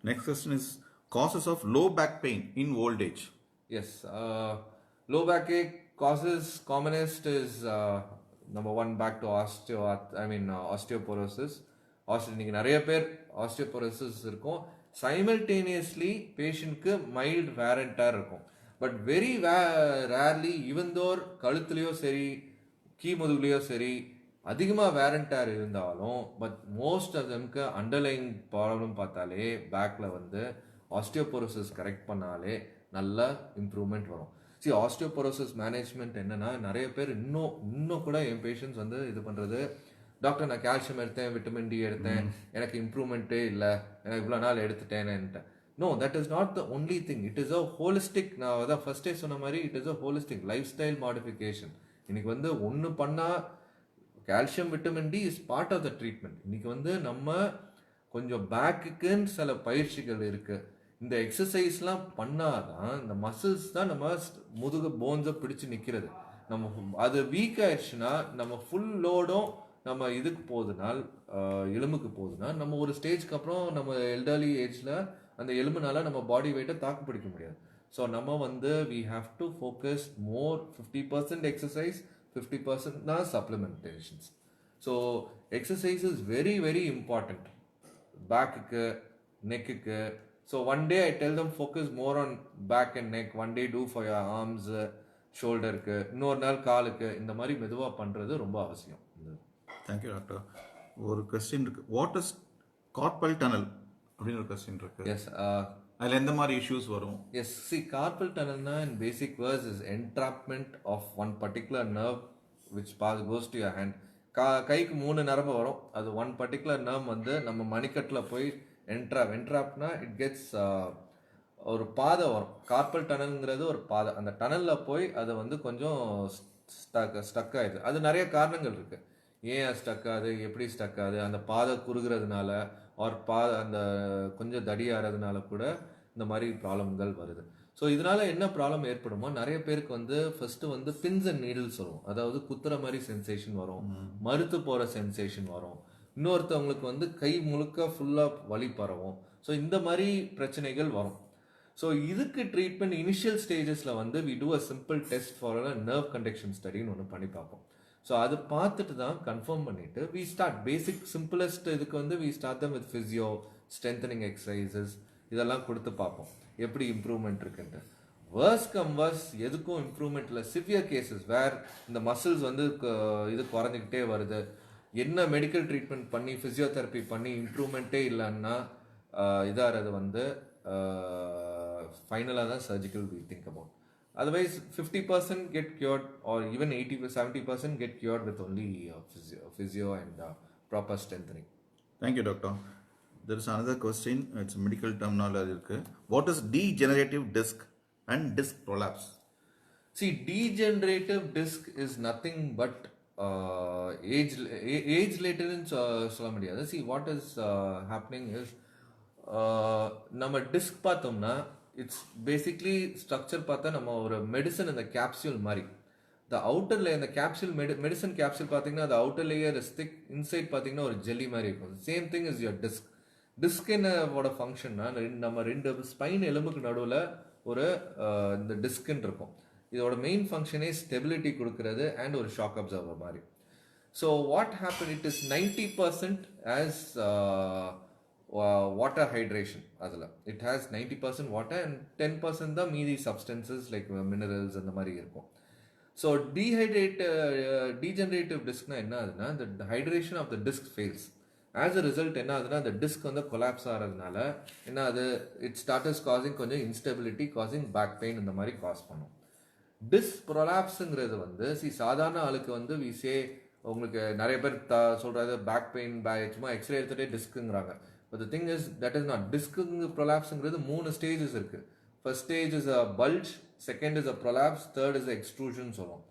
Next question is causes of low back pain in old age. Yes, low backache causes commonest is number one, back to osteoporosis. இன்னைக்கு நிறைய பேர் osteoporosis இருக்கும். Simultaneously பேஷண்ட்க்கு mild wear and tear இருக்கும். But very rarely, even though கழுத்துலையோ சரி முதுகுலையோ சரி அதிகமாக வேர் அண்ட் டேர் இருந்தாலும், பட் மோஸ்ட் ஆஃப் தெம்க்கு அண்டர்லைங் ப்ராப்ளம் பார்த்தாலே பேக்கில் வந்து ஆஸ்டியோபோரோசிஸ் கரெக்ட் பண்ணாலே நல்ல இம்ப்ரூவ்மெண்ட் வரும். ஆஸ்டியோபோரோசிஸ் மேனேஜ்மெண்ட் என்னன்னா, நிறைய பேர் இன்னும் கூட என் பேஷண்ட்ஸ் வந்து இது பண்ணுறது, டாக்டர் நான் கால்சியம் எடுத்தேன், விட்டமின் டி எடுத்தேன், எனக்கு இம்ப்ரூவ்மெண்ட்டே இல்லை, எனக்கு இவ்வளோ நாள் எடுத்துட்டேன்னுட்டேன். No, that is not the only thing. It is a holistic. நான் அதான் ஃபர்ஸ்டே சொன்ன மாதிரி it is a holistic life style modification. இன்னைக்கு வந்து ஒன்று பண்ணால் calcium vitamin D is part of the treatment. இன்னைக்கு வந்து நம்ம கொஞ்சம் பேக்குக்குன்னு சில பயிற்சிகள் இருக்கு. இந்த எக்ஸசைஸ்லாம் பண்ணாதான் இந்த மசில்ஸ் தான் நம்ம முதுகு போன்ஸை பிடிச்சு நிற்கிறது. நம்ம அது வீக் ஆயிடுச்சுன்னா நம்ம ஃபுல் லோடும் நம்ம இதுக்கு போகுதுனால், எலும்புக்கு போகுதுன்னா, நம்ம ஒரு ஸ்டேஜ்க்கு அப்புறம் நம்ம எல்டர்லி ஏஜ்ல அந்த எலும்புனால நம்ம பாடி வெயிட்டை தாக்கு பிடிக்க முடியாது. ஸோ நம்ம வந்து we have to focus more 50% exercise 50% தான் supplementations. So exercise is very very important பேக்குக்கு நெக்குக்கு. So one day I tell them focus more on back and neck, one day do for your arms ஷோல்டருக்கு, இன்னொரு நாள் காலுக்கு, இந்த மாதிரி மெதுவாக பண்ணுறது ரொம்ப அவசியம். Thank you doctor. ஒரு கொஸ்டின் இருக்கு, வாட் இஸ் கார்பல் டனல் அப்படின்னு ஒரு கொஸ்டின் இருக்கு. எஸ், அதில் எந்த மாதிரி இஷ்யூஸ் வரும்? எஸ், சி கார்பல் டனல்னா in basic words is entrapment of one particular nerve which goes to your hand. கைக்கு 3 நரம்பு வரும், அது ஒன் பர்டிகுலர் நர்வ் வந்து நம்ம மணிக்கட்டில் போய் என்ட்ராப்னா இட் கெட்ஸ் ஒரு பாதை வரும். கார்பல் டனல்ங்கிறது ஒரு பாதை, அந்த டனலில் போய் அது வந்து கொஞ்சம் ஸ்டக் ஆயிடுது. அது நிறைய காரணங்கள் இருக்குது, ஏன் ஸ்டக் ஆகுது, எப்படி ஸ்டக் ஆகுது, அந்த பாதை குறுகிறதுனால ஆர் அந்த கொஞ்சம் தடியாகிறதுனால கூட இந்த மாதிரி ப்ராப்ளம்கள் வருது. ஸோ இதனால என்ன ப்ராப்ளம் ஏற்படுமோ, நிறைய பேருக்கு வந்து ஃபர்ஸ்ட் வந்து பின்ஸ் அண்ட் நீடில்ஸ் வரும், அதாவது குத்துற மாதிரி சென்சேஷன் வரும், மறுத்து போகிற சென்சேஷன் வரும். இன்னொருத்தவங்களுக்கு வந்து கை முழுக்க ஃபுல்லாக வலி பரவும். ஸோ இந்த மாதிரி பிரச்சனைகள் வரும். ஸோ இதுக்கு ட்ரீட்மெண்ட் இனிஷியல் ஸ்டேஜஸில் வந்து we do a simple test for a nerve conduction ஸ்டடின்னு ஒன்று பண்ணி பார்ப்போம். ஸோ அது பார்த்துட்டு தான் கன்ஃபார்ம் பண்ணிவிட்டு வி ஸ்டார்ட் பேசிக் சிம்பிளஸ்ட் இதுக்கு வந்து we start them with physio strengthening exercises இதெல்லாம் கொடுத்து பார்ப்போம் எப்படி இம்ப்ரூவ்மெண்ட் இருக்குன்ட்டு. வேர்ஸ் கம் வேர்ஸ் எதுக்கும் இம்ப்ரூவ்மெண்ட் இல்லை. சிவியர் கேசஸ் வேர் இந்த மசில்ஸ் வந்து இது குறைஞ்சிக்கிட்டே வருது, என்ன மெடிக்கல் ட்ரீட்மெண்ட் பண்ணி ஃபிசியோதெரப்பி பண்ணி இம்ப்ரூவ்மெண்ட்டே இல்லைன்னா இதாகிறது வந்து ஃபைனலாக தான் surgical we think about. Otherwise, 50% get cured, or even 70% get cured with only physio and proper strengthening. Thank you, doctor. There is another question. It's a medical terminology. What is degenerative disc and disc prolapse? See, degenerative disc is nothing but age later in சொல்ல முடியாது. See, what is happening is நம்ம disk பார்த்தோம்னா it's basically structure பார்த்தா நம்ம ஒரு medicine இந்த capsule மாதிரி. இந்த அவுட்டர் லேயர், இந்த கேப்சூல் மெடிசன் கேப்சூல் பார்த்தீங்கன்னா அது outer layer is thick, inside பார்த்தீங்கன்னா ஒரு ஜெல்லி மாதிரி இருக்கும். Same thing is your disk. Disk என்னோட ஃபங்க்ஷன்னா, நம்ம 2 ஸ்பைன் எலும்புக்கு நடுவில் ஒரு இந்த டிஸ்க்குன்னு இருக்கும். இதோட மெயின் ஃபங்க்ஷனே ஸ்டெபிலிட்டி கொடுக்கறது அண்ட் ஒரு ஷாக் அப்சர்வர் மாதிரி. So what happen, it is 90% as water hydration. அதில் இட் ஹேஸ் 90% வாட்டர் அண்ட் 10% தான் மீதி சப்ஸ்டன்சஸ் லைக் மினரல்ஸ் அந்த மாதிரி இருக்கும். ஸோ டீஜெனரேட்டிவ் டிஸ்க்னா என்ன ஆகுதுன்னா, இந்த hydration of the disc fails. As a result என்ன ஆகுதுன்னா, அந்த டிஸ்க் வந்து கொலாப்ஸ் ஆகிறதுனால என்ன ஆகுது, இட் ஸ்டார்டஸ் காசிங் கொஞ்சம் இன்ஸ்டெபிலிட்டி, காசிங் பேக் பெயின் இந்த மாதிரி காஸ் பண்ணும். டிஸ்க் ப்ரொலாப்ஸுங்கிறது வந்து சாதாரண ஆளுக்கு வந்து விசே உங்களுக்கு நிறைய பேர் சொல்கிறது பேக் பெயின் சும்மா எக்ஸ்ரே எடுத்துகிட்டே டிஸ்க்குங்கிறாங்க. But the thing is, that is not. Disc prolapse-ங்கிறது 3 stages இருக்கு. First stage is a bulge, second is a prolapse, third is a extrusion சொல்லுவோம்.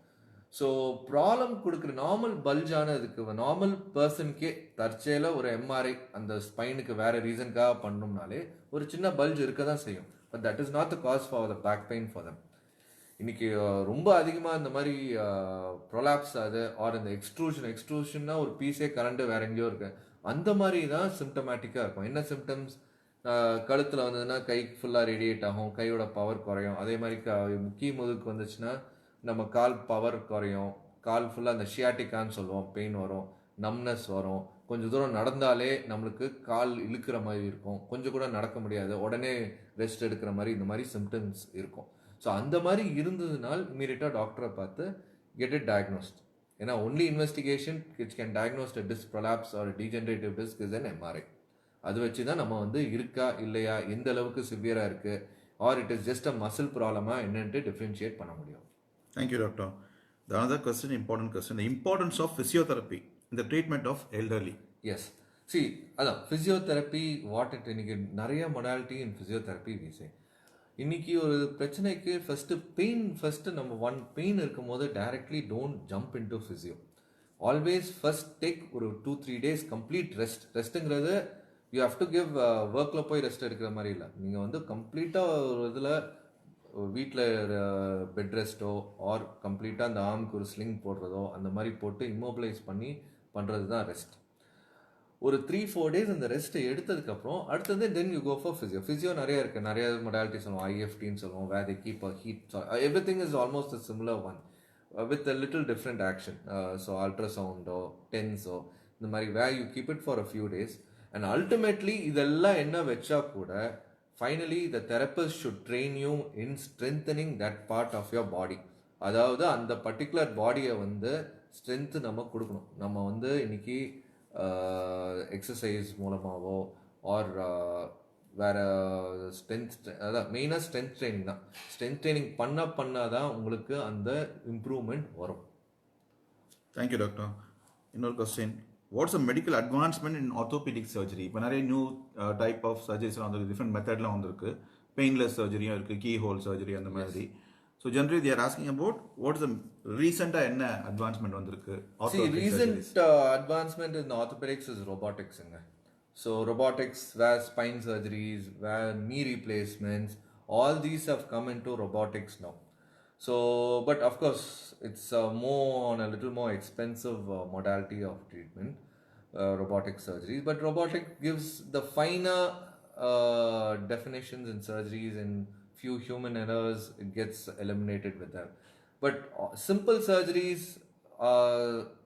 ஸோ ப்ராப்ளம் கொடுக்குற நார்மல் பல்ஜ் ஆனதுக்கு நார்மல் பர்சனுக்கே தற்செயல ஒரு எம்ஆர்ஐ அந்த ஸ்பைனுக்கு வேற ரீசனுக்காக பண்ணோம்னாலே ஒரு சின்ன பல்ஜ் இருக்க தான் செய்யும். But that is not the cause for the back pain for them. இன்னைக்கு ரொம்ப அதிகமாக இந்த மாதிரி ப்ரொலாப்ஸ் ஆகுது, ஆர் இந்த எக்ஸ்ட்ரூஷன்னா ஒரு பீஸே கரண்ட் வேற எங்கேயோ இருக்கு, அந்த மாதிரி தான் சிம்டமேட்டிக்காக இருக்கும். என்ன சிம்டம்ஸ், கழுத்தில் வந்ததுன்னா கை ஃபுல்லாக ரேடியேட் ஆகும், கையோட பவர் குறையும். அதே மாதிரி முக்கிய முதுக்கு வந்துச்சுன்னா நம்ம கால் பவர் குறையும், கால் ஃபுல்லாக அந்த ஷியாட்டிக்கான்னு சொல்லுவோம், பெயின் வரும், நம்னஸ் வரும். கொஞ்சம் தூரம் நடந்தாலே நம்மளுக்கு கால் இழுக்கிற மாதிரி இருக்கும், கொஞ்சம் கூட நடக்க முடியாது, உடனே ரெஸ்ட் எடுக்கிற மாதிரி இந்த மாதிரி சிம்டம்ஸ் இருக்கும். ஸோ அந்த மாதிரி இருந்ததுனால் இமீடியட்டாக டாக்டரை பார்த்து கெட் இட் டயக்னோஸ்ட். ஏன்னா only investigation which can diagnose a disc prolapse or degenerative disc is an MRI. அது வச்சு தான் நம்ம வந்து இருக்கா இல்லையா, எந்த அளவுக்கு சிவியராக இருக்குது, R it is just a muscle ப்ராப்ளமா என்னன்ட்டு டிஃப்ரென்ஷியேட் பண்ண முடியும். Thank you, doctor. The another question, important question, the importance of physiotherapy in the treatment of elderly. Yes. See, அதான் ஃபிசியோதெரப்பி வாட் இட், இன்னைக்கு நிறைய மொடாலிட்டி இன் ஃபிசியோதெரப்பி வீசே. இன்னைக்கு ஒரு பிரச்சனைக்கு ஃபர்ஸ்ட் நம்ம பெயின் இருக்கும் போது directly don't jump into physio. Always first take ஒரு 2-3 days கம்ப்ளீட் ரெஸ்ட்டுங்கிறது யூ ஹாவ் டு கிவ். ஒர்க்கில் போய் ரெஸ்ட் எடுக்கிற மாதிரி இல்லை, நீங்கள் வந்து கம்ப்ளீட்டாக ஒரு இதில் வீட்டில் பெட் ரெஸ்ட்டோ ஆர் கம்ப்ளீட்டாக அந்த ஆர்முக்கு ஒரு ஸ்லிங் போடுறதோ அந்த மாதிரி போட்டு இம்மோபிளைஸ் பண்ணி பண்ணுறது தான் ரெஸ்ட். ஒரு 3-4 டேஸ் அந்த ரெஸ்ட்டை எடுத்ததுக்கப்புறம் அடுத்தது then you go for physio நிறைய இருக்குது, நிறைய மொடாலிட்டி சொல்லுவோம், ஐஎஃப்டின்னு சொல்லுவோம், where they keep a heat, everything is almost a similar one with a little different action. So அல்ட்ராசவுண்டோ டென்ஸோ இந்த மாதிரி where you keep it for a few days. And ultimately இதெல்லாம் என்ன வச்சா கூட finally the therapist should train you in strengthening that part of your body. அதாவது அந்த பர்டிகுலர் பாடியை வந்து ஸ்ட்ரென்த்து நம்ம கொடுக்கணும். நம்ம வந்து இன்னைக்கு எக்ஸசைஸ் மூலமாகவோ ஆர் வேறு அதான் மெயினாக ஸ்ட்ரென்த் ட்ரைனிங் தான். ஸ்ட்ரென்த் ட்ரைனிங் பண்ணாதான் உங்களுக்கு அந்த இம்ப்ரூவ்மெண்ட் வரும். Thank you doctor. இன்னொரு question, what's a medical advancement in orthopaedic surgery? இப்போ நிறைய நியூ டைப் ஆஃப் சர்ஜரிஸ்லாம் வந்துருக்கு, டிஃப்ரெண்ட் மெத்தட்லாம் வந்திருக்கு, பெயின்லெஸ் சர்ஜரியும் இருக்குது, கீ ஹோல் சர்ஜரி அந்த மாதிரி. So generally they are asking about what is the ரீசெண்டாக என்ன அட்வான்ஸ்மெண்ட் வந்திருக்கு? Recent advancement in orthopaedics is ரொபாட்டிக்ஸுங்க. So robotics, where spine surgeries, where knee replacements, all these have come into robotics now. So, but of course, it's a little more expensive modality of treatment, robotic surgeries. But robotic gives the finer definitions in surgeries, and few human errors, it gets eliminated with them. But simple surgeries,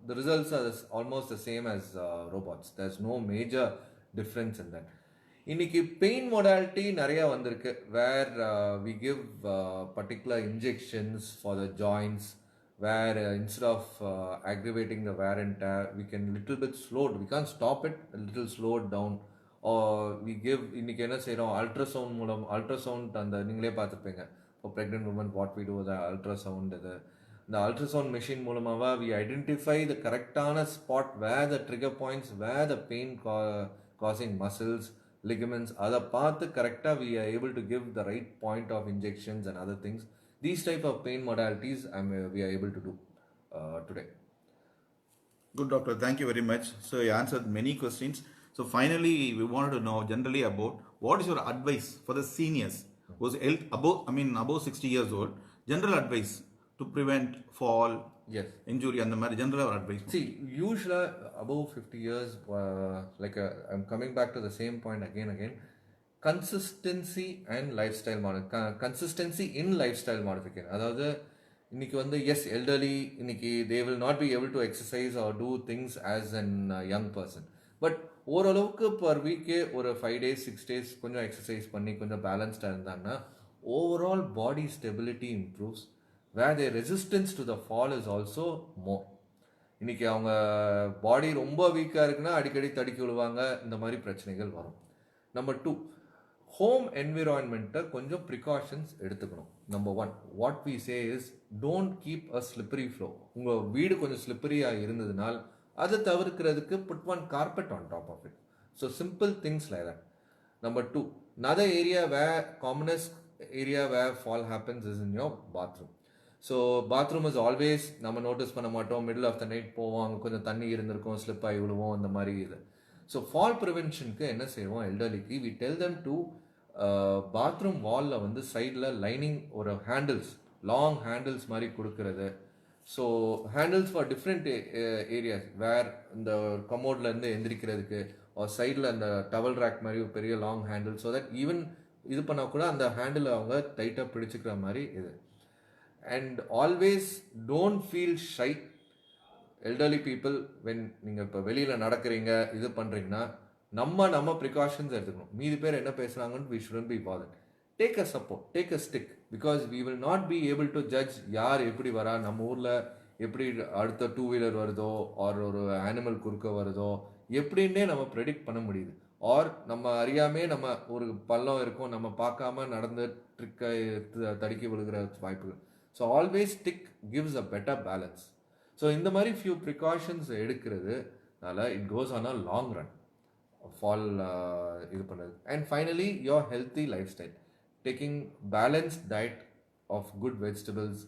the results are almost the same as robots. There's no major difference in that. இன்னைக்கு pain modality நிறைய வந்திருக்கு, where we give particular injections for the joints, where instead of aggravating the wear and tear, we can little bit slow it. We can't stop it, a little slow it down. Or we give, இன்னைக்கு என்ன செய்கிறோம், ultrasound மூலம், ultrasound அந்த நீங்களே பார்த்துருப்பீங்க, for pregnant women what we do with the ultrasound, the ultrasound machine மூலமாக we identify the கரெக்டான spot where the trigger points, where the pain causing muscles, ligaments, அதை பார்த்து கரெக்டாக we are able to give the right point of injections and other things. These type of pain modalities we are able to do today. Good doctor, thank you very much. So you answered many questions. So finally, we wanted to know generally about what is your advice for the seniors who's above 60 years old, general advice to prevent fall, Yes. injury and the மாதிரி general advice. See, usually above 50 years, I'm coming back to the same point again. Consistency and lifestyle consistency in lifestyle modification. அதாவது இன்னைக்கு வந்து S elderly இன்னைக்கு they will not be able to exercise or do things as an young person. But ஓரளவுக்கு per வீக்கே ஒரு 5 days 6 days கொஞ்சம் exercise பண்ணி கொஞ்சம் பேலன்ஸ்டாக இருந்தாங்கன்னா overall body stability improves, where the resistance to the fall is also more. இன்றைக்கி அவங்க பாடி ரொம்ப வீக்காக இருக்குன்னா அடிக்கடி தடுக்கி விழுவாங்க, இந்த மாதிரி பிரச்சனைகள் வரும். நம்பர் 2, ஹோம் என்விரான்மெண்ட்டை கொஞ்சம் ப்ரிகாஷன்ஸ் எடுத்துக்கணும். Number 1, what we say is don't keep a slippery floor. உங்கள் வீடு கொஞ்சம் ஸ்லிப்பரியாக இருந்ததுனால் அதை தவிர்க்கிறதுக்கு put one carpet on top of it. So simple things like that. Number 2, another area where commonest area where fall happens is in your bathroom. So bathroom is always நம்ம notice பண்ண மாட்டோம், மிடில் ஆஃப் த நைட் போவோம், அங்கே கொஞ்சம் தண்ணி இருந்திருக்கும், slip ஆகி விழுவோம், அந்த மாதிரி இது. ஸோ ஃபால் ப்ரிவென்ஷனுக்கு என்ன செய்வோம், எல்டர்லிக்கு we tell them to bathroom வாலில் வந்து சைடில் லைனிங் ஒரு ஹேண்டில்ஸ், லாங் ஹேண்டில்ஸ் மாதிரி கொடுக்கறது. So handles for different areas, where இந்த கமோட்லேருந்து எந்திரிக்கிறதுக்கு, ஒரு சைடில் அந்த டவல் ரேக் மாதிரி ஒரு பெரிய long handle, so that even இது பண்ணால் கூட அந்த ஹேண்டில் அவங்க டைட்டாக பிடிச்சிக்கிற மாதிரி இது. And always don't feel shy. Elderly people, when நீங்கள் இப்போ வெளியில் நடக்கிறீங்க, இது பண்ணுறீங்கன்னா நம்ம ப்ரிகாஷன்ஸ் எடுத்துக்கணும். மீதி பேர் என்ன பேசுகிறாங்கன்னு we shouldn't be bothered. Take a support, take a stick, because we will not be able to judge யார் எப்படி வரா. நம்ம ஊரில் எப்படி அடுத்த 2 வீலர் வருதோ, ஆர் ஒரு ஆனிமல் குறுக்க வருதோ, எப்படின்னே நம்ம ப்ரெடிக்ட் பண்ண முடியுது. ஆர் நம்ம அறியாமே நம்ம ஒரு பள்ளம் இருக்கும், நம்ம பார்க்காம நடந்து ட்ரிக்கை தடுக்கி விழுகிற வாய்ப்புகள். So always stick gives a better balance. So இந்த மாதிரி ஃபியூ ப்ரிகாஷன்ஸ் எடுக்கிறதுனால it goes on a long run fall இது பண்ணுறது. And finally your healthy life style, taking balanced diet of good vegetables,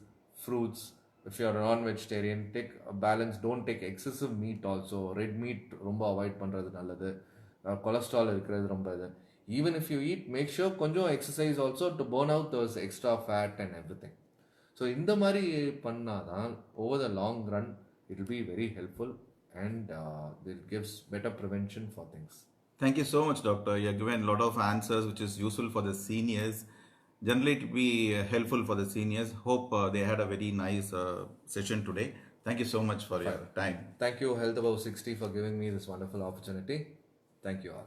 fruits. If you are a non-vegetarian, take a balance. Don't take excessive meat also. Red meat ரொம்ப avoid பண்ணுறது நல்லது. Cholesterol இருக்கிறது ரொம்ப இது. Even if you eat, make sure கொஞ்சம் exercise also to burn out those extra fat and everything. So இந்த மாதிரி பண்ணாதான் over the long run it will be very helpful and it gives better prevention for things. Thank you so much, Doctor. You have given a lot of answers which is useful for the seniors. Generally, it will be helpful for the seniors. Hope they had a very nice session today. Thank you so much for your time. Thank you, Health Above 60, for giving me this wonderful opportunity. Thank you all.